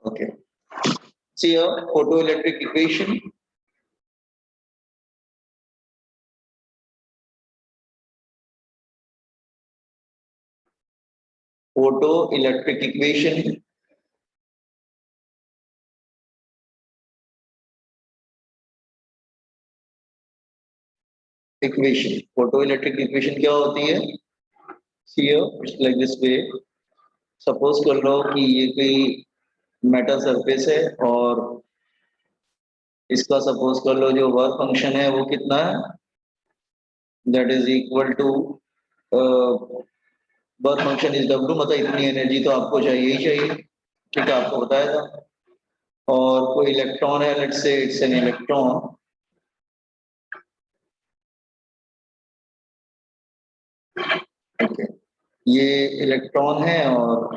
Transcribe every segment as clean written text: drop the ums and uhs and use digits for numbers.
Okay. See a photoelectric equation. Photoelectric equation. Photoelectric equation क्या होती है? See here, it's like this way. Suppose कर लो कि ये कोई मेटल सरफेस है और इसका सपोज कर लो जो वर्क फंक्शन है वो कितना है, that is equal to work function is W, मतलब इतनी एनर्जी तो आपको चाहिए ही चाहिए, ठीक है, आपको बताया था। और कोई इलेक्ट्रॉन है, let's say it's an electron, okay, ये इलेक्ट्रॉन है और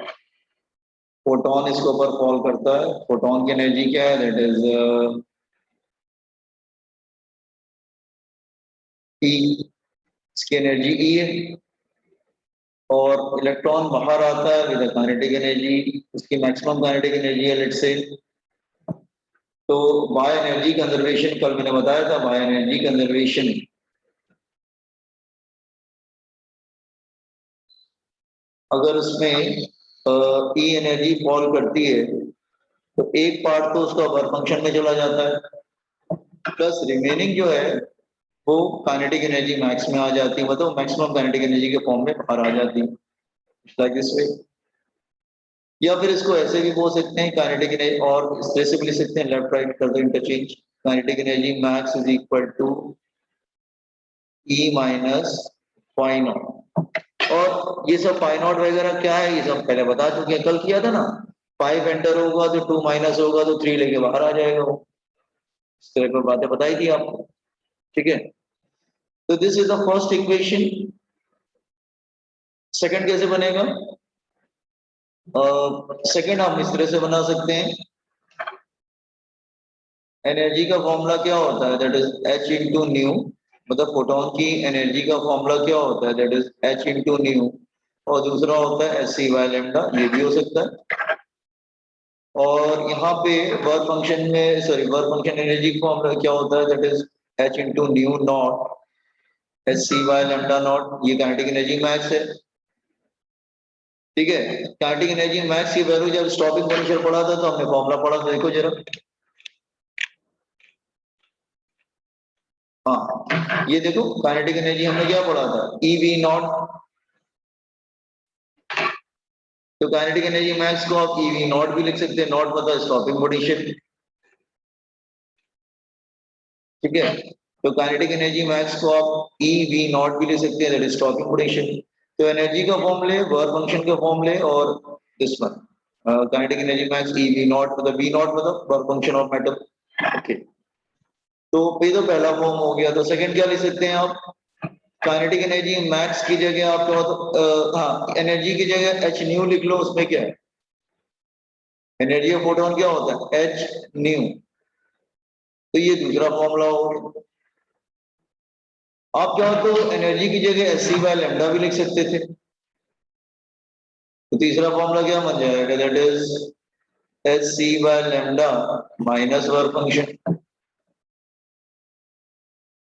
फोटोन इसके ऊपर फॉल करता है। फोटोन की एनर्जी क्या है, दैट इज ई, इसकी एनर्जी ई है। और इलेक्ट्रॉन बाहर आता है विद काइनेटिक एनर्जी, उसकी मैक्सिमम काइनेटिक एनर्जी है लेट्स से। तो बाय एनर्जी कंजर्वेशन, कल मैंने बताया था बाय एनर्जी कंजर्वेशन, अगर उसमें ई एनर्जी फॉल करती है तो एक पार्ट तो उसका वर्क फंक्शन में चला जाता है, प्लस रिमेनिंग जो है वो काइनेटिक एनर्जी मैक्स में आ जाती है, मतलब मैक्सिमम काइनेटिक एनर्जी के फॉर्म में बाहर आ जाती है, लाइक दिस वे। या फिर इसको ऐसे भी बोल सकते हैं काइनेटिक एनर्जी, और इस तरह से भी लिख सकते हैं, लेफ्ट राइट कर दो interchange, kinetic energy max is equal to E minus phi not. और ये सब फाई नॉट वगैरह क्या है ये सब पहले बता चुके हैं, कल किया था ना। 5 एंटर होगा तो 2 माइनस होगा तो 3 लेके बाहर आ जाएगा वो, इस तरह की बातें बताई थी आपको, ठीक है। तो this is the first equation. Second कैसे बनेगा? सेकंड आप इस तरह से बना सकते हैं, एनर्जी का फॉर्मूला क्या होता है, that is h into new, मतलब फोटोन की एनर्जी का फॉर्मूला क्या होता है, that is h into new, और दूसरा होता है एस सी वाई लैम्डा, ये भी हो सकता है। और यहाँ पे वर्क फंक्शन में, सॉरी, वर्क फंक्शन एनर्जी का फॉर्मूला क्या होता है, that is h into nu not is c by lambda not, ये काइनेटिक एनर्जी मैक्स है, ठीक है। काइनेटिक एनर्जी मैक्स की वैल्यू जब स्टॉपिंग पोटेंशियल पढ़ा था तो हमने फॉर्मूला पढ़ा था, देखो जरा। हाँ, ये देखो काइनेटिक एनर्जी हमने क्या पढ़ा था, ई वी नॉट। तो काइनेटिक एनर्जी मैक्स को आप ई वी नॉट भी लिख सकते हैं, नॉट मतलब स्टॉपिंग पोटेंशियल, ठीक है। तो काइनेटिक एनर्जी मैक्स को आप ई वी नॉट भी लिख सकते हैं, दैट इज स्टॉपिंग पोटेंशियल। तो एनर्जी का फॉर्मूले, वर्क फंक्शन के फॉर्मूले, और this one kinetic energy max E V not, मतलब वी नॉट मतलब work function of metal, okay. तो ये तो पहला फॉर्म हो गया, तो सेकंड क्या लिख सकते हैं आप, काइनेटिक एनर्जी मैक्स की जगह आप क्या होता, हाँ, एनर्जी की जगह एच न्यू लिख लो, उसमें क्या है, एनर्जी ऑफ फोटोन क्या होता है, एच न्यू। तो ये दूसरा फॉर्मूला हो गया। आप चाहो तो एनर्जी की जगह एस सी बाय लैम्डा भी लिख सकते थे। तो तीसरा फॉर्मूला क्या बन जाएगा, that is h c by lambda minus work function,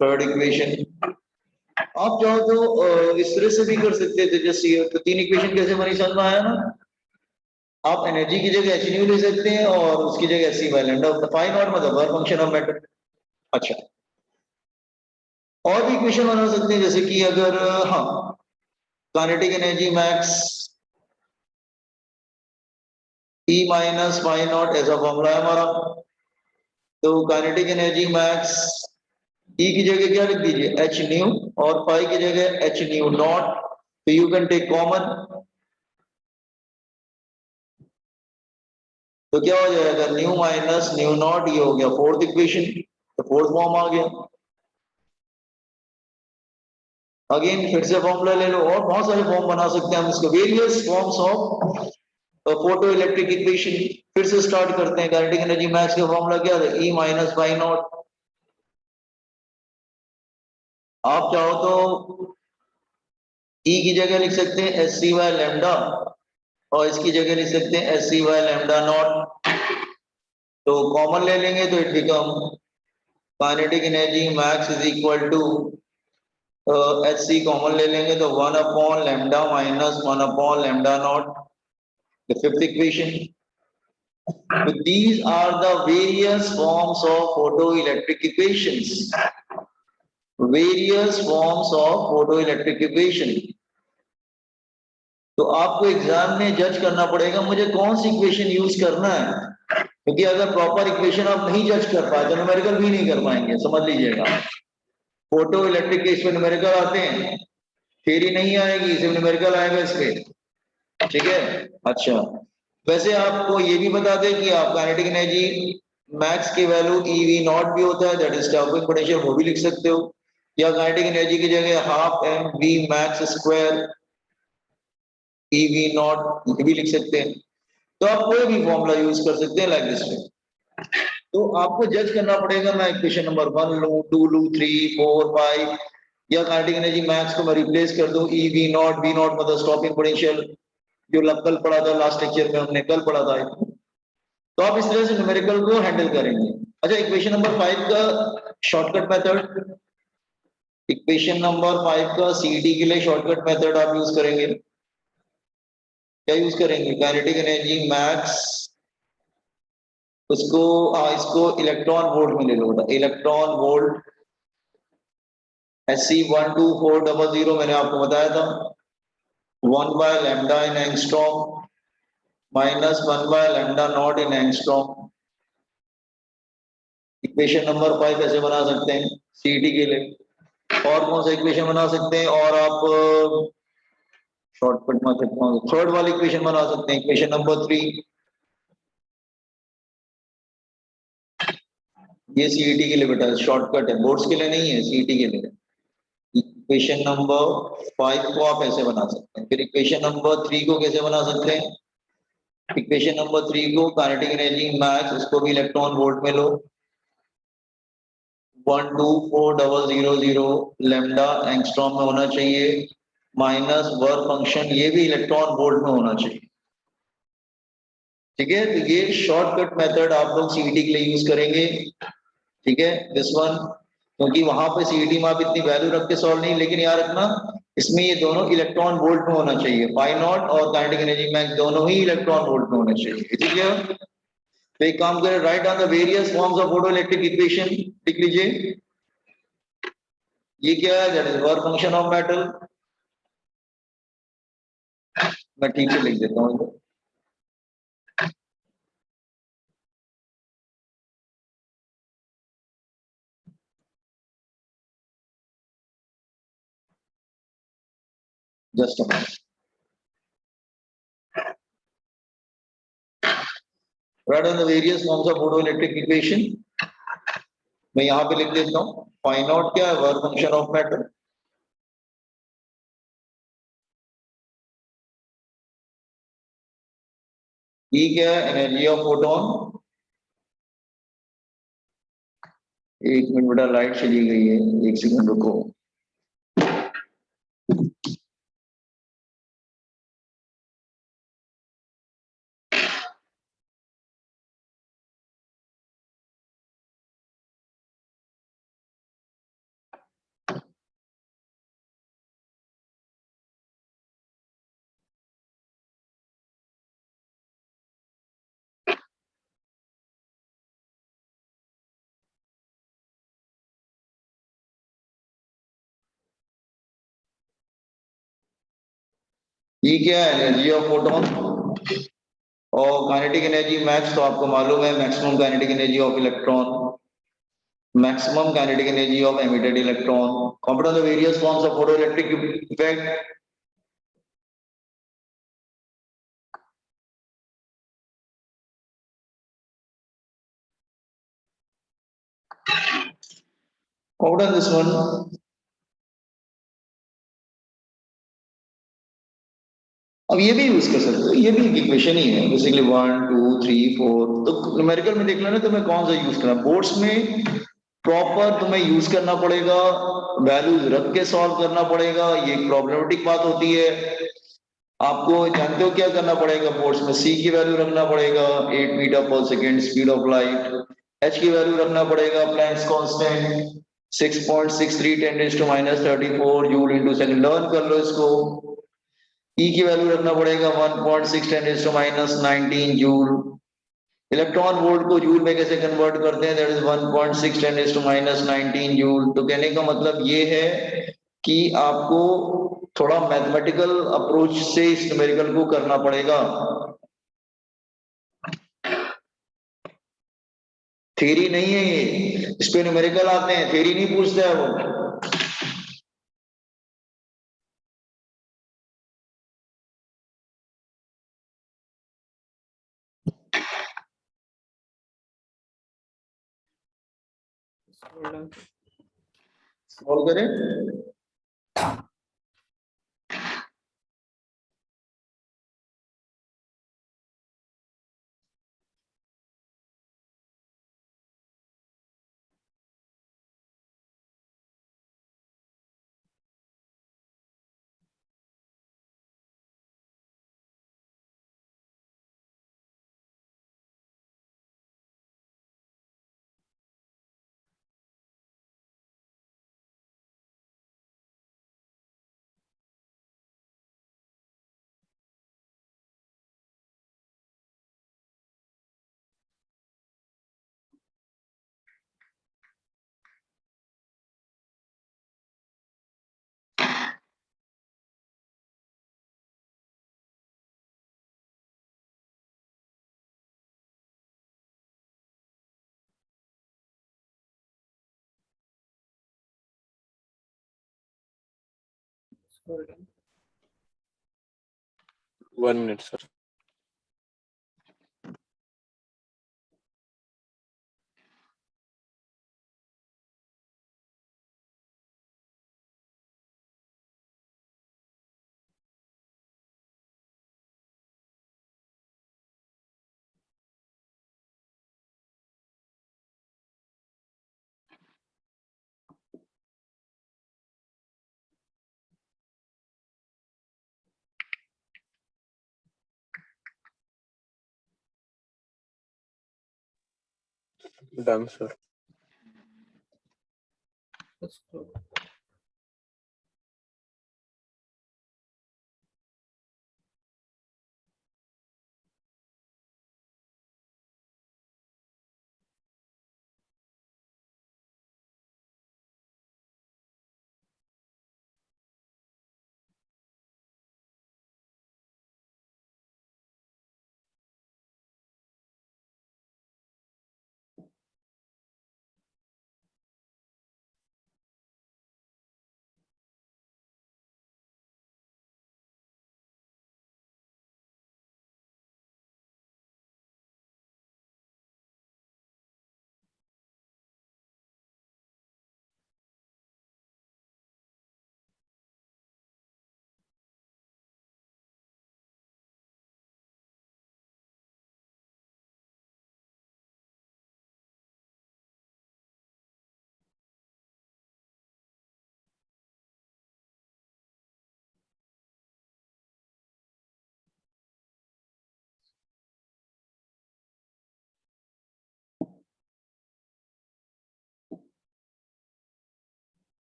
third equation. आप चाहो तो इस तरह से भी कर सकते थे, जैसे तो तीन इक्वेशन कैसे बनी समझ में आया ना। आप एनर्जी की जगह एच न्यू ले सकते हैं और उसकी जगह h c by lambda, fine और मतलब वर्क फंक्शन ऑफ मैटर। अच्छा, और भी इक्वेशन बना सकते हैं, जैसे कि अगर हाँ, kinetic energy max E minus phi not ऐसा फॉर्मूला है हमारा। तो काइनेटिक एनर्जी मैक्स ई की जगह क्या लिख दीजिए, एच न्यू, और फाई की जगह एच न्यू नॉट, तो यू कैन टेक कॉमन, तो क्या हो जाएगा, न्यू माइनस न्यू नॉट, ये हो गया फोर्थ इक्वेशन, तो फोर्थ फॉर्म आ गया। अगेन फिर से फॉर्मूला ले लो, और बहुत सारे फॉर्म बना सकते हैं हम इसको, various forms of photo electric equation. फिर से स्टार्ट करते हैं, काइनेटिक एनर्जी मैक्स का फॉर्मूला क्या था, ई माइनस बाई नॉट। आप चाहो तो ई की जगह लिख सकते हैं एस सी वाई लैम्डा, और इसकी जगह लिख सकते हैं S C by lambda naught. तो कॉमन ले लेंगे तो it become kinetic energy max is equal to H C common ले लेंगे तो 1/लैम्डा माइनस 1/लैम्डा naught, the fifth equation. So these are the various forms of photoelectric equations. Various forms of photoelectric equation. तो आपको एग्जाम में जज करना पड़ेगा मुझे कौन सी इक्वेशन यूज करना है, क्योंकि अगर प्रॉपर इक्वेशन आप नहीं जज कर पाए तो न्यूमेरिकल भी नहीं कर पाएंगे, समझ लीजिएगा। फोटो इलेक्ट्रिक के इसमें न्यूमेरिकल आते हैं, थ्योरी नहीं आएगी, सिर्फ न्यूमेरिकल आएगा इस पे, ठीक है। अच्छा, वैसे आपको ये भी बता दें कि आप काइनेटिक एनर्जी मैक्स की वैल्यू ईवी नॉट भी होता है, दैट इज स्टॉपिंग पोटेंशियल, वो भी लिख सकते हो, या काइनेटिक एनर्जी की जगह half M V max square EV note ये भी लिख सकते हैं। तो आप कोई भी फॉर्मूला यूज कर सकते हैं लाइक दिस वे। तो आपको जज करना पड़ेगा, मैं इक्वेशन नंबर 1 लूं, 2 लूं, 3 4 5, या काइनेटिक एनर्जी मैक्स को मैं रिप्लेस कर दूं E V not, V not मतलब स्टॉपिंग पोटेंशियल, जो कल पढ़ा था लास्ट लेक्चर में, हमने कल पढ़ा था। तो आप इस तरह से न्यूमेरिकल को हैंडल करेंगे। अच्छा, इक्वेशन नंबर 5 का शॉर्टकट मेथड, इक्वेशन नंबर 5 का सीडी के लिए शॉर्टकट मेथड आप यूज करेंगे, क्या यूज करेंगे, काइनेटिक एनर्जी मैक्स, उसको इसको इलेक्ट्रॉन वोल्ट में ले लो, इलेक्ट्रॉन वोल्ट SC12400 मैंने आपको बताया था, 1/लैम्डा इन एंगस्ट्रॉम माइनस 1/लैम्डा naught in angstrom. Equation number 5 ऐसे बना सकते हैं सीटी के लिए। और कौन सा इक्वेशन बना सकते हैं, और आप शॉर्टकट में थर्ड वाली इक्वेशन बना सकते हैं, इक्वेशन नंबर 3, ये सीईटी के लिए बेटा शॉर्टकट है, बोर्ड्स के लिए नहीं है, सीईटी के लिए। इक्वेशन नंबर 5 को आप ऐसे बना सकते हैं। फिर इक्वेशन नंबर 3 को कैसे बना सकते हैं, इक्वेशन नंबर 3 को काइनेटिक एनर्जी मैक्स, उसको भी इलेक्ट्रॉन वोल्ट में लो, 12400 लैम्डा एंगस्ट्रॉम में होना चाहिए, माइनस वर्क फंक्शन ये भी इलेक्ट्रॉन वोल्ट में होना चाहिए, ठीक है। तो ये शॉर्टकट मेथड आप लोग सीईटी के लिए यूज करेंगे, ठीक है, दिस वन, क्योंकि वहां पे सीईटी में आप इतनी वैल्यू रख के सॉल्व नहीं, लेकिन याद रखना इसमें ये दोनों इलेक्ट्रॉन वोल्ट में होना चाहिए, पाई नॉट और काइनेटिक एनर्जी मैक्स दोनों ही इलेक्ट्रॉन वोल्ट में होने चाहिए, ठीक है। तो एक काम करें, right on the various forms of photoelectric equation, लिख लीजिए। ये क्या है, that is work function of metal, मैं ठीक से लिख देता हूँ, just a minute. Right on the various forms of photoelectric equation, मैं यहाँ पे लिख देता हूँ, फाई नॉट क्या है, वर्क फंक्शन ऑफ मैटर, ई क्या है, एनर्जी ऑफ फोटोन। एक मिनट बेटा, लाइट चली गई है, एक सेकंड रुको। ई क्या है, एनर्जी ऑफ फोटोन, और काइनेटिक एनर्जी मैक्स तो आपको मालूम है, maximum kinetic energy of electron, maximum kinetic energy of emitted electron, compare the various forms of photoelectric effect. Compare this one. अब ये भी यूज कर सकते हो, ये भी एक इक्वेशन ही है बेसिकली, 1 2 3 4। तो न्यूमेरिकल में देख लेना तुम्हें कौन सा यूज करना, बोर्ड्स में प्रॉपर तुम्हें यूज करना पड़ेगा, वैल्यूज रख के सॉल्व करना पड़ेगा, ये एक प्रॉब्लमेटिक बात होती है। आपको जानते हो क्या करना पड़ेगा बोर्ड्स में, सी की वैल्यू रखना पड़ेगा 8 मीटर पर second speed of light, H की वैल्यू रखना पड़ेगा Planck's constant 6.63 10⁻34 joule into second, learn कर लो इसको। ई की वैल्यू रखना पड़ेगा 1.6 10⁻19 जूल। इलेक्ट्रॉन वोल्ट को जूल में कैसे कन्वर्ट करते हैं, दैट इज 1.6 10⁻19 जूल। तो कहने का मतलब ये है कि आपको थोड़ा मैथमेटिकल अप्रोच से इस न्यूमेरिकल को करना पड़ेगा। थ्योरी नहीं है ये, इस पे न्यूमेरिकल आते हैं, थ्योरी नहीं पूछता है वो। सॉल्व करें। One minute, sir. Done, sir.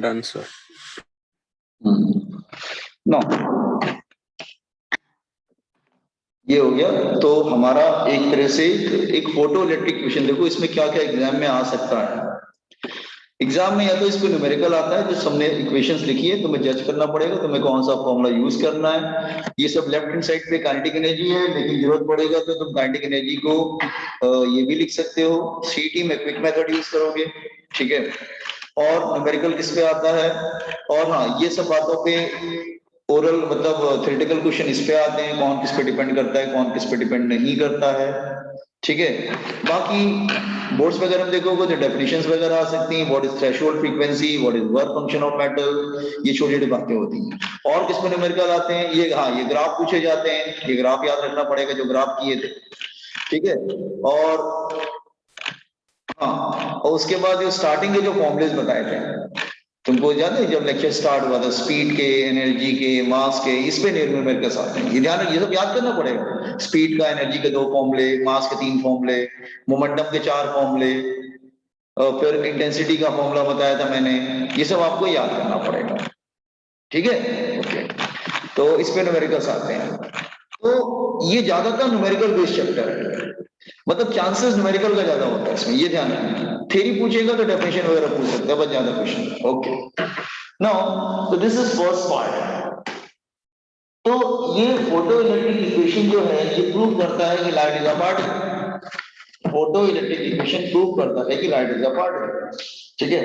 Done, sir. No, ये हो गया। तो हमारा एक तरह से एक फोटो इलेक्ट्रिक इक्वेशन, देखो इसमें क्या क्या एग्जाम में आ सकता है। एग्जाम में या तो इसको न्यूमेरिकल आता है, जो हमने इक्वेशंस लिखी है, तुम्हें जज करना पड़ेगा तुम्हें कौन सा फॉर्मूला यूज करना है। ये सब लेफ्ट हैंड साइड पे काइनेटिक एनर्जी है, लेकिन जरूरत पड़ेगा तो तुम काइनेटिक एनर्जी को ये भी लिख सकते हो, सीटी में क्विक मेथड यूज करोगे, ठीक है। और न्यूमेरिकल किस पे आता है, और हाँ ये सब बातों पे ओरल मतलब थ्योरेटिकल क्वेश्चन इस पे आते हैं, कौन किस पे डिपेंड करता है कौन किस पे डिपेंड नहीं करता है, ठीक है। बाकी बोर्ड्स वगैरह में देखोगे तो डेफिनेशंस वगैरह आ सकती हैं, what is threshold frequency, what is work function of metal, ये छोटी छोटी बातें होती हैं। और किसमें न्यूमेरिकल आते हैं, ये हाँ ये ग्राफ पूछे जाते हैं, ये ग्राफ याद रखना पड़ेगा जो ग्राफ किए थे, ठीक है। और हाँ, और उसके बाद जो स्टार्टिंग के जो फॉर्मूलेस बताए थे तुमको याद है जब लेक्चर स्टार्ट हुआ था, स्पीड के, एनर्जी के, मास के, इस पे न्यूमेरिकल्स आते हैं, ये ध्यान, ये सब याद करना पड़ेगा। स्पीड का, एनर्जी के 2 फॉर्मूले, मास के 3 फॉर्मूले, मोमेंटम के 4 फॉर्मूले, फिर इंटेंसिटी का फॉर्मूला बताया था मैंने, ये सब आपको याद करना पड़ेगा, ठीक है। ओके, तो इस पे न्यूमेरिकल्स आते हैं। तो ये ज्यादातर न्यूमेरिकल बेस्ड चैप्टर है, मतलब चांसेस न्यूमेरिकल का ज्यादा होता है इसमें, ये ध्यान रखना। थ्योरी पूछेगा तो डेफिनेशन वगैरह पूछ सकता है, बस ज्यादा क्वेश्चन। ओके, नाउ तो दिस इज फर्स्ट पार्ट। तो ये फोटो इलेक्ट्रिक इक्वेशन जो है ये प्रूव करता है कि light is a particle. Photo electric equation prove करता है कि लाइट इज अ पार्टिकल, ठीक है।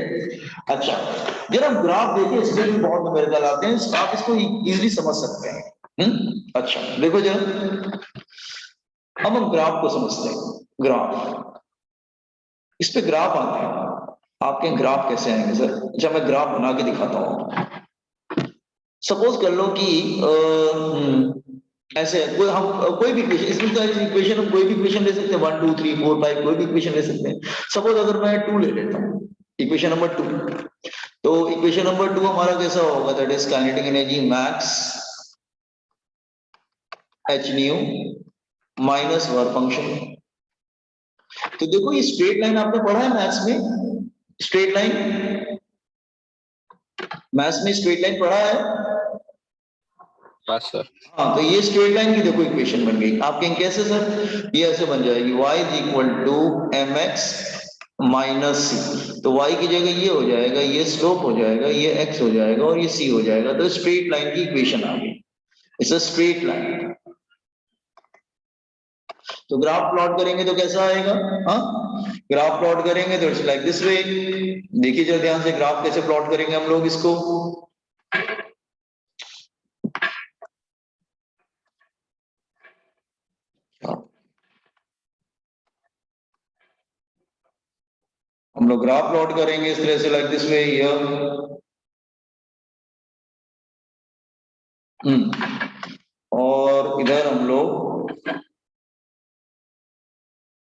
अच्छा, जब हम ग्राफ देखें इसमें भी बहुत न्यूमेरिकल आते हैं, आप इसको इजीली समझ सकते हैं। अच्छा देखो जरा, अब हम ग्राफ को समझते हैं। ग्राफ, इस पे ग्राफ आते हैं, आपके ग्राफ कैसे आएंगे सर? अच्छा मैं ग्राफ बना के दिखाता हूं। सपोज कर लो कि ऐसे कोई हम कोई भी इक्वेशन, इसमें तो इक्वेशन हम कोई भी इक्वेशन ले सकते हैं, 1 2 3 4 5 कोई भी इक्वेशन ले सकते हैं। सपोज अगर मैं 2 ले लेता हूं, इक्वेशन नंबर 2, तो इक्वेशन नंबर 2 हमारा कैसा होगा, that is kinetic energy max h new minus work function. तो देखो ये स्ट्रेट लाइन आपने पढ़ा है मैथ्स में, स्ट्रेट लाइन, मैथ्स में स्ट्रेट लाइन पढ़ा है। हाँ सर। हाँ, तो ये स्ट्रेट लाइन की देखो इक्वेशन बन गई आपके, कैसे सर? ये ऐसे बन जाएगी, y is equal to mx minus c। तो y की जगह ये हो जाएगा, ये स्लोप हो जाएगा, ये x हो जाएगा और ये c हो जाएगा। तो स्ट्रेट लाइन की इक्वेशन आ गई, इट्स अ स्ट्रेट लाइन। तो ग्राफ प्लॉट करेंगे तो कैसा आएगा? हाँ, ग्राफ प्लॉट करेंगे तो इट्स लाइक दिस वे। देखिए जरा ध्यान से, ग्राफ कैसे प्लॉट करेंगे हम लोग इसको। हम लोग ग्राफ प्लॉट करेंगे इस तरह से, लाइक दिस वे हियर। और इधर हम लोग,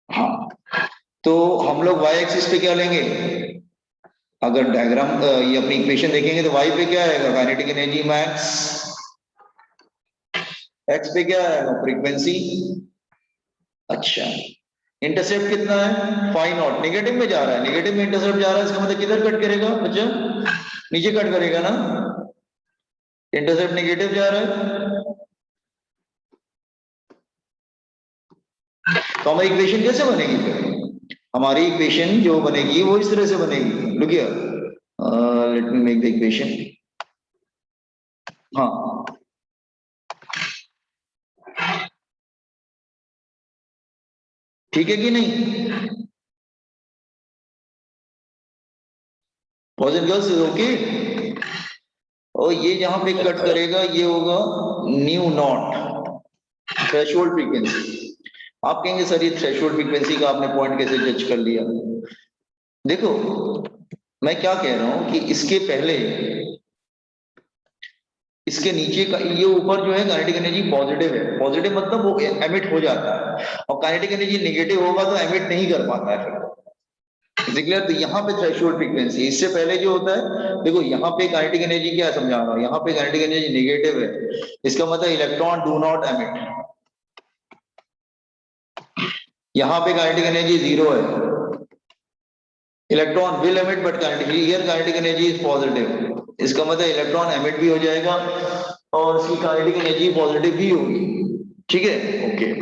हाँ, तो हम लोग y एक्सिस पे क्या लेंगे? अगर डायग्राम ये अपनी इक्वेशन देखेंगे तो y पे क्या आएगा? काइनेटिक एनर्जी मैक्स, x पे क्या आएगा? फ्रीक्वेंसी। अच्छा, इंटरसेप्ट कितना है? फाई नॉट, नेगेटिव में जा रहा है, नेगेटिव में इंटरसेप्ट जा रहा है, इसका मतलब किधर कट करेगा बच्चा? नीचे कट करेगा ना, इंटरसेप्ट नेगेटिव जा रहा है। तो हमारी इक्वेशन कैसे बनेगी फिर? हमारी इक्वेशन जो बनेगी वो इस तरह से बनेगी, look here, let me make the equation. हाँ, ठीक है कि नहीं? Boys and girls is okay. और ये जहां पे कट करेगा ये होगा न्यू नॉट, थ्रेशोल्ड फ्रीक्वेंसी। आप कहेंगे सर ये थ्रेशोल्ड फ्रीक्वेंसी का आपने पॉइंट कैसे जज कर लिया? देखो मैं क्या कह रहा हूं कि इसके पहले, इसके नीचे का ये ऊपर जो है काइनेटिक एनर्जी पॉजिटिव है, पॉजिटिव मतलब वो एमिट हो जाता है, और काइनेटिक एनर्जी नेगेटिव होगा तो एमिट नहीं कर पाता है फिर, क्लियर? तो यहाँ पे थ्रेशोल्ड फ्रीक्वेंसी, इससे पहले जो होता है, देखो यहाँ पे काइनेटिक एनर्जी क्या समझा रहा हूँ, यहाँ पे काइनेटिक एनर्जी नेगेटिव है, इसका मतलब इलेक्ट्रॉन डू नॉट एमिट। यहाँ पे काइनेटिक एनर्जी 0 है, electron will emit but kinetic, here kinetic energy is positive, इसका मतलब इलेक्ट्रॉन एमिट भी हो जाएगा और इसकी काइनेटिक एनर्जी पॉजिटिव भी होगी, ठीक है। ओके,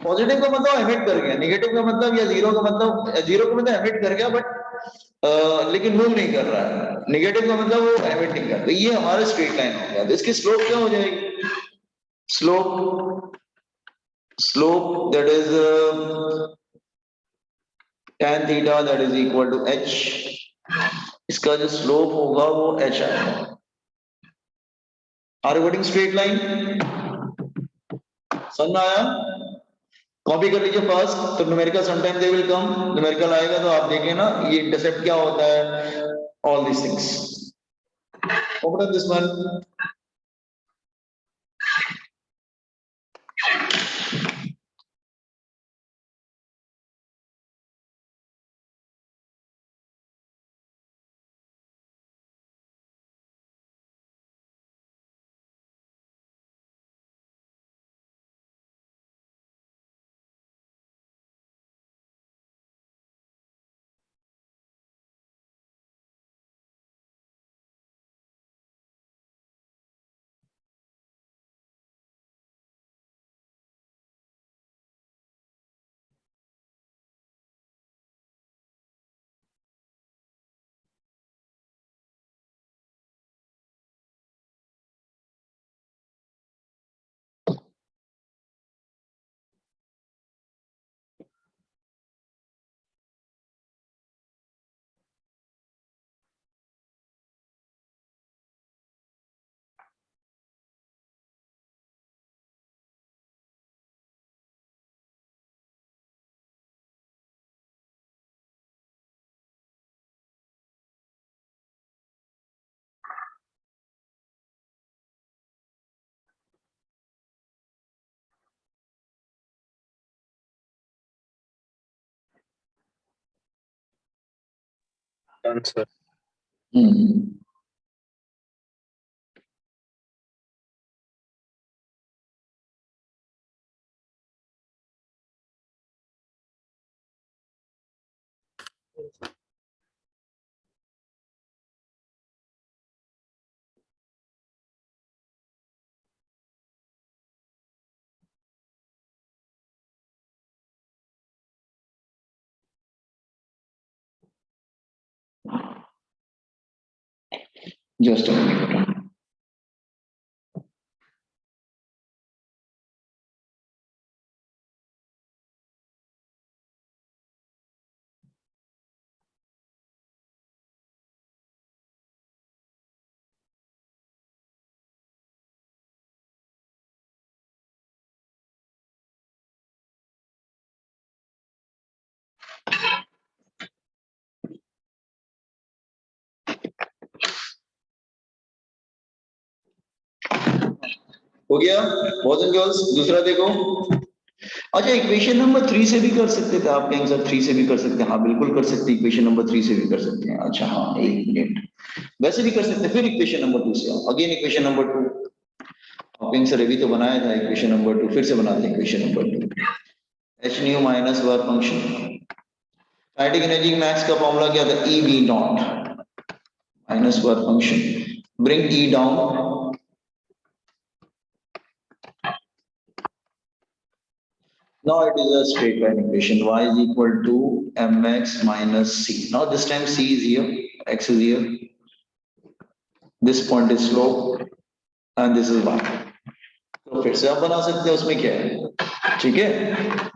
पॉजिटिव का मतलब एमिट कर गया, नेगेटिव का मतलब, या जीरो का मतलब, जीरो का मतलब एमिट कर गया बट लेकिन मूव नहीं कर रहा है, नेगेटिव का मतलब वो एमिट नहीं कर, तो ये हमारा स्ट्रेट लाइन हो गया। तो इसकी स्लोप क्या हो जाएगी? Slope, slope that is tan theta that is equal to h, इसका जो स्लोप होगा वो h आएगा। Are getting straight line? समझ में आया? कॉपी कर लीजिए फर्स्ट, तो numerical sometime they will come, numerical आएगा तो आप देखिए ना ये इंटरसेप्ट क्या होता है, all this things. Open this one. Done, sir. Hmm, just a minute. हो गया बॉयज एंड गर्ल्स, दूसरा देखो। अच्छा, इक्वेशन नंबर 3 से भी कर सकते थे आप, कहेंगे सर 3 से भी कर सकते हैं, हाँ बिल्कुल कर सकते हैं, इक्वेशन नंबर 3 से भी कर सकते हैं। अच्छा हाँ, एक मिनट, वैसे भी कर सकते हैं। फिर इक्वेशन नंबर 2 से अगेन इक्वेशन नंबर 2, आप कहेंगे सर अभी तो बनाया था इक्वेशन नंबर 2, फिर से बनाते हैं equation number 2। H new minus work function, kinetic energy max का फॉर्मूला क्या था, ई V not minus work function, bring E down. Now it is a straight line equation, y is equal to mx minus c. Now this time c is here, x is here, this point is slope and this is y. तो फिर से आप बना सकते हैं, उसमें क्या है, ठीक है।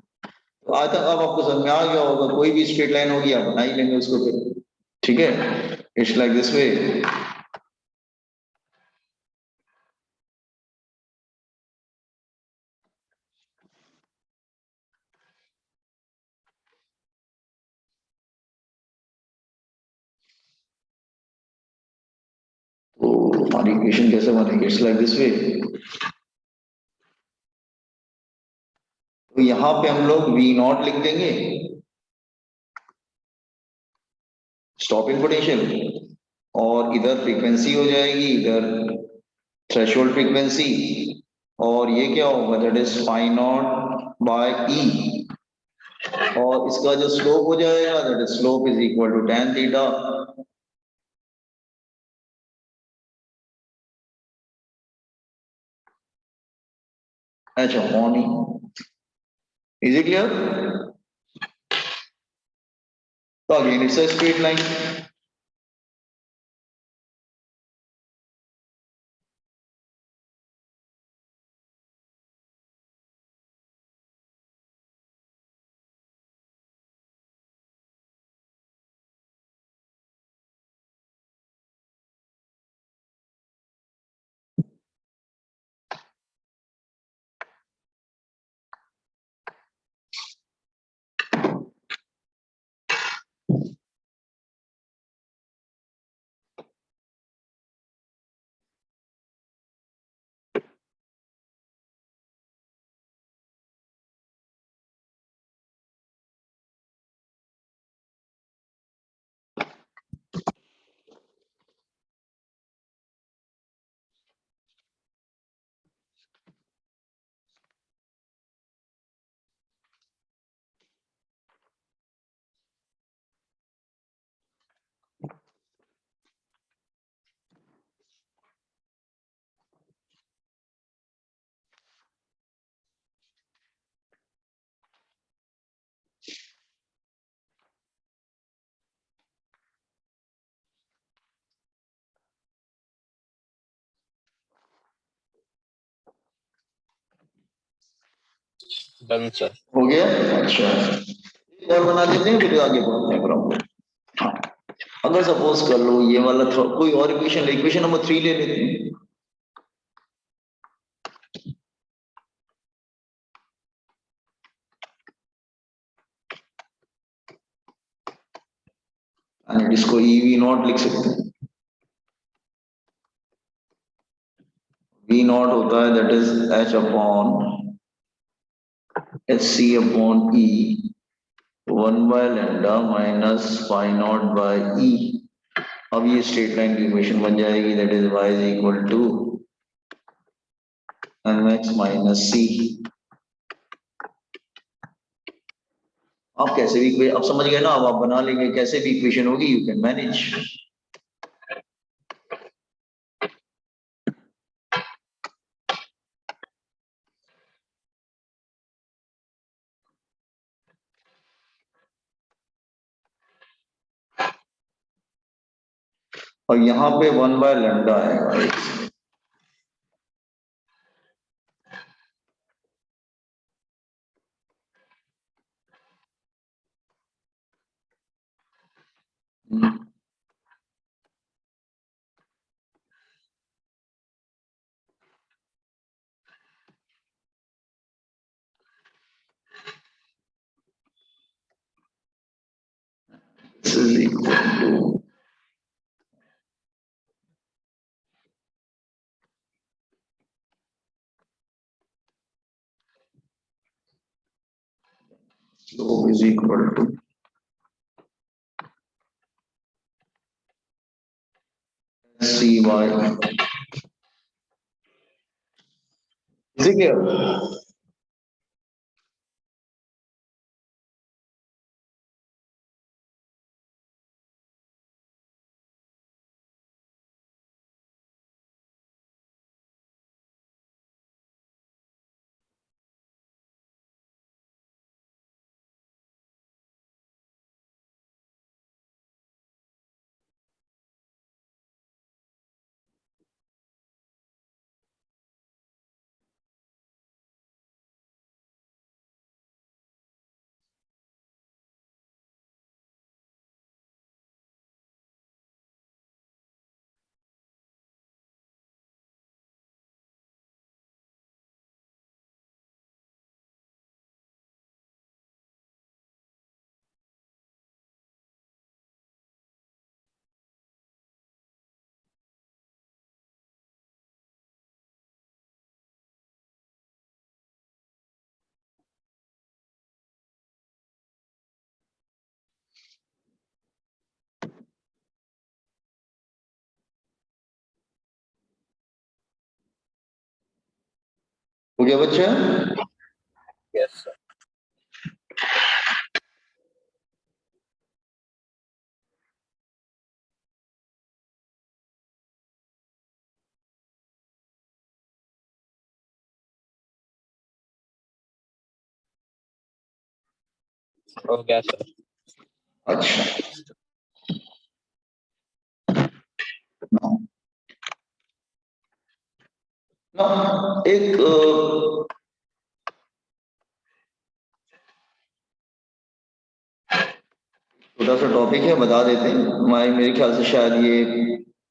तो आज तक अब आपको समझ में आ गया होगा, कोई भी स्ट्रेट लाइन होगी आप बना ही लेंगे उसको फिर, ठीक है। It's like this way. तो हमारी इक्वेशन कैसे बनेगी, इट्स लाइक दिस वे। तो यहाँ पे हम लोग वी नॉट लिख देंगे, स्टॉपिंग पोटेंशियल, और इधर फ्रीक्वेंसी हो जाएगी, इधर थ्रेशोल्ड फ्रीक्वेंसी, और ये क्या होगा, that is phi naught by E, और इसका जो स्लोप हो जाएगा that is slope is equal to tan theta. अच्छा मॉर्नी, इज इट क्लियर। तो again it's a straight line. Done sir. हो गया? अच्छा, एक और बना देते हैं फिर आगे बढ़ते हैं प्रॉब्लम। हाँ, अगर सपोज कर लो ये वाला कोई और इक्वेशन, इक्वेशन नंबर 3 ले लेते हैं। एंड इसको ई वी नॉट लिख सकते हैं। वी नॉट होता है that is H upon H C upon E 1/λ minus phi naught by E. अब ये स्ट्रेट लाइन की इक्वेशन बन जाएगी that is y is equal to mx minus C. आप कैसे भी, अब समझ गए ना, अब आप बना लेंगे कैसे भी इक्वेशन होगी, यू कैन मैनेज। और यहाँ पे 1/λ आएगा। This is equal to slope is equal to cy। ठीक है, हो गया बच्चा? Yes sir. हो गया सर। अच्छा, एक छोटा सा टॉपिक है, बता देते हैं। हमारे मेरे ख्याल से शायद ये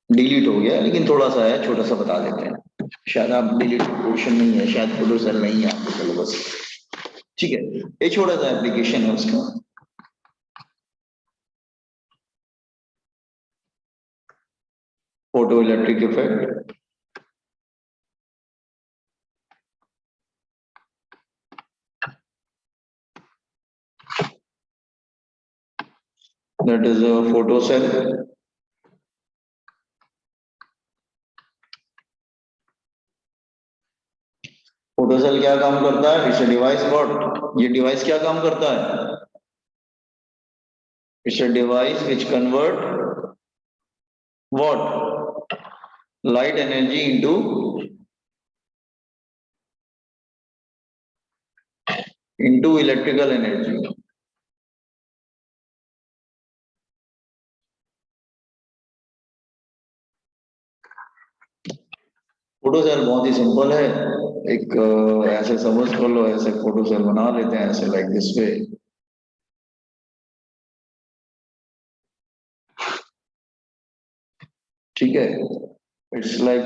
डिलीट हो गया, लेकिन थोड़ा सा है, छोटा सा बता देते हैं। शायद आप डिलीट पोर्शन नहीं है, शायद फोटो सेल नहीं है आपके सिलेबस। ठीक है, ये छोटा सा एप्लीकेशन है उसका। Photo electric effect. That is a photocell। Photocell क्या काम करता है? इट्स अ डिवाइस व्हाट, ये डिवाइस क्या काम करता है? It's a device which convert what, light energy into electrical energy. Photocell बहुत ही सिंपल है। एक ऐसे समझ कर लो, ऐसे फोटो सेल बना लेते हैं ऐसे लाइक दिस वे। ठीक है, इट्स लाइक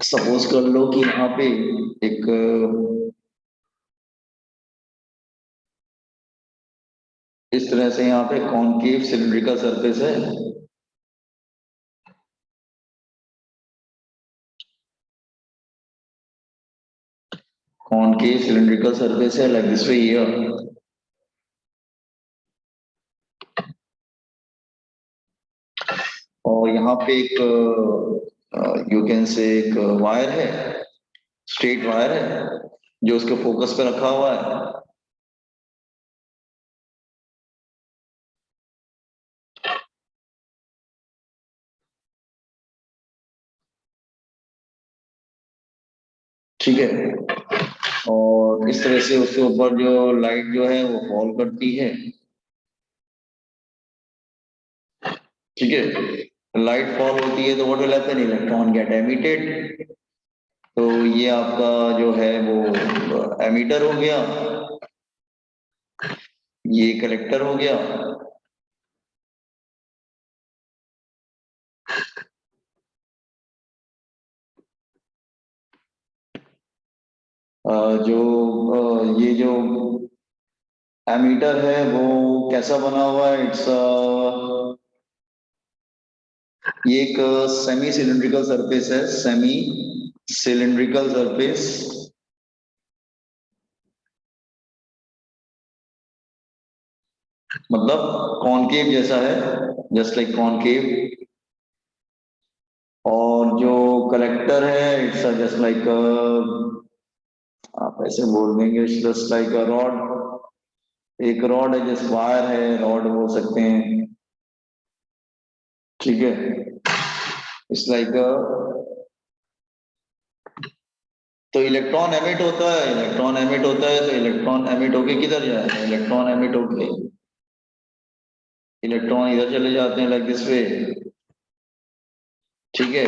सपोज कर लो कि यहाँ पे एक इस तरह से यहाँ पे कॉनकेव सिलिंड्रिकल सरफेस है। कॉनकेव सिलिंड्रिकल सरफेस है लाइक दिस वे हियर। और यहाँ पे एक यू कैन से एक वायर है, स्ट्रेट वायर है जो उसके फोकस पे रखा हुआ है। ठीक है, और इस तरह से उसके ऊपर जो लाइट जो है वो फॉल करती है। ठीक है, लाइट फॉल होती है तो what will happen, electron get emitted. तो ये आपका जो है वो एमीटर हो गया, ये कलेक्टर हो गया। जो ये जो एमीटर है वो कैसा बना हुआ है, इट्स ये एक सेमी सिलिंड्रिकल सरफेस है, सेमी सिलिंड्रिकल सरफेस। मतलब कॉनकेव जैसा है, जस्ट लाइक कॉनकेव। और जो कलेक्टर है इट्स जस्ट लाइक, आप ऐसे बोल देंगे जस्ट लाइक अ रॉड। एक रॉड है, जैसे वायर है, रॉड बोल सकते हैं। ठीक है, इट्स लाइक तो इलेक्ट्रॉन एमिट होता है, इलेक्ट्रॉन एमिट होता है तो इलेक्ट्रॉन एमिट होके किधर जाएगा, इलेक्ट्रॉन एमिट होके इलेक्ट्रॉन इधर चले जाते हैं लाइक दिस वे। ठीक है,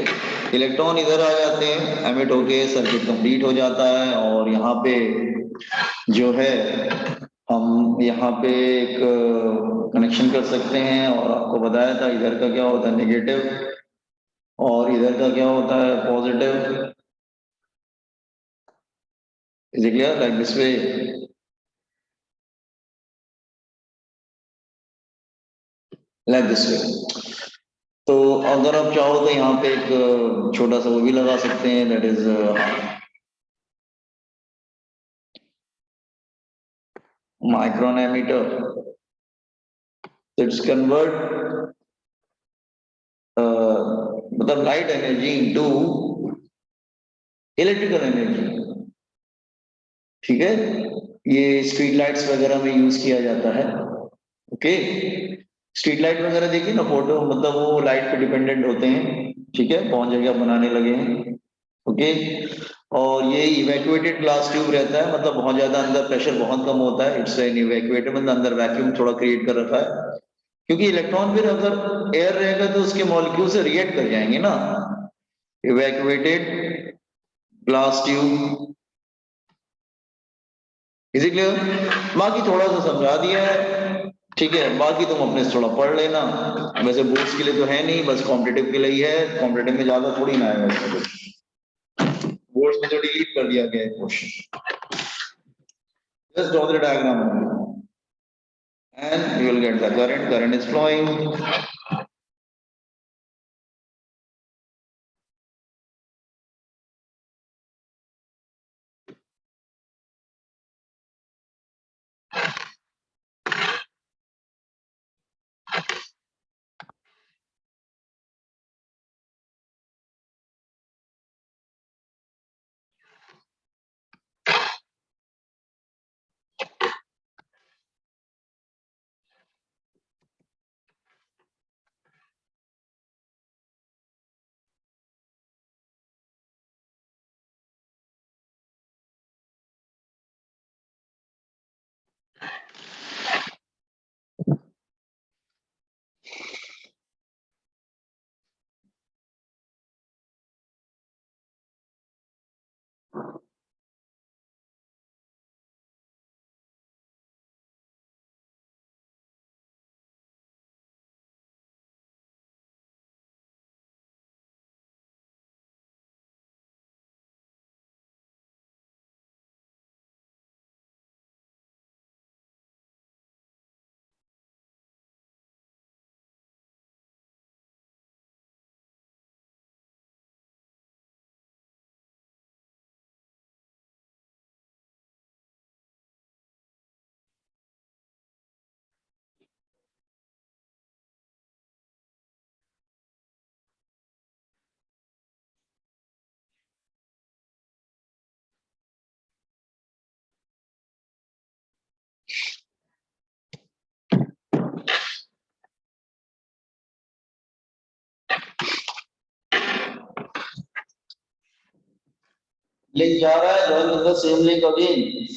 इलेक्ट्रॉन इधर आ जाते हैं, एमिट होके सर्किट कंप्लीट हो जाता है। और यहाँ पे जो है हम यहाँ पे एक कनेक्शन कर सकते हैं, और आपको बताया था इधर का क्या होता है नेगेटिव, और इधर का क्या होता है positive. Is it clear like this way. Like this way. तो अगर आप चाहो तो यहाँ पे एक छोटा सा वो भी लगा सकते हैं, दैट इज माइक्रोनैमीटर। इट्स कन्वर्ट मतलब light energy into electrical energy. ठीक है, ये स्ट्रीट लाइट्स वगैरह में यूज किया जाता है। ओके, स्ट्रीट लाइट वगैरह देखिए ना फोटो, मतलब वो लाइट पे डिपेंडेंट होते हैं। ठीक है, बहुत जगह बनाने लगे हैं। ओके, और ये इवैक्यूएटेड ग्लास ट्यूब रहता है, मतलब बहुत ज्यादा अंदर प्रेशर बहुत कम होता है। इट्स एन इवैक्यूएटेड, मतलब अंदर वैक्यूम थोड़ा क्रिएट कर रखा है, क्योंकि इलेक्ट्रॉन फिर अगर एयर रहेगा तो उसके मॉलिक्यूल से रिएक्ट कर जाएंगे ना। Evacuated glass tube. Is it clear, बाकी थोड़ा सा समझा दिया है। ठीक है, बाकी तुम अपने से थोड़ा पढ़ लेना। वैसे बोर्ड्स के लिए तो है नहीं, बस कॉम्पिटिटिव के लिए ही है। कॉम्पिटिटिव में ज्यादा थोड़ी ना है वैसे कुछ, बोर्ड्स में तो डिलीट कर दिया गया है question. Just draw the diagram and you will get the current is flowing। Link जा रहा है, join the same link again.